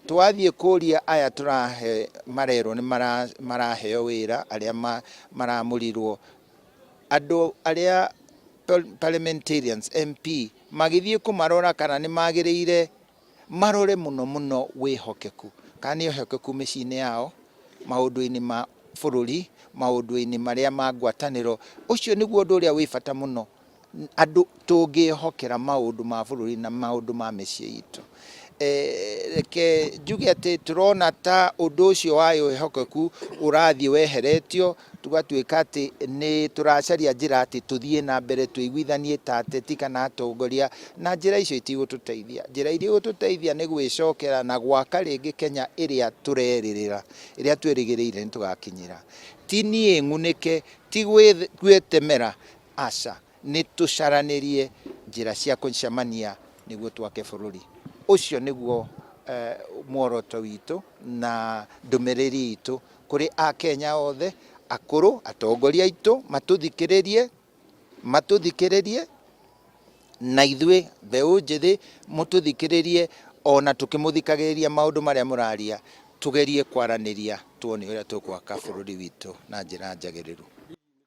twathie kuria aya turahe marero ni maraheo wira aria maramurirwo andu aria parliamentarians MP magithie kumarora kana ni magiriire marore muno wihokeku kana ni wihokeku micini yao maundu-ini ma bururi maundu-ini maria ma ngwataniro ucio niguo undu uria wi bata muno andu tungihokera maundu ma bururi na maundu ma micii itu reke njuge ati turona ta undu ucio wa wihokeku urathie weheretio tugatuika ati ni turacaria njira ati tuthie na mbere tuiguithanie ta ateti kana atongoria na njira icio itigututeithia. Njira iria igututeithia ni gwicokera na gwaka ringi Kenya iria tureririra iria twirigiriire ni tugakinyira. Ti nie ngunike ti gwetemera aca ni tucaranirie njira cia kucemania niguo twake bururi. Ucio niguo muoroto witu na ndumiriri itu kuri a Kenya othe akuru atongoria itu matuthikiririe na ithwe mbeu njithi mututhikiririe ona tukimuthikagiriria maundu maria muraria tugerie kwaraniria tuone uria tukwaka bururi witu na njira njagiriru.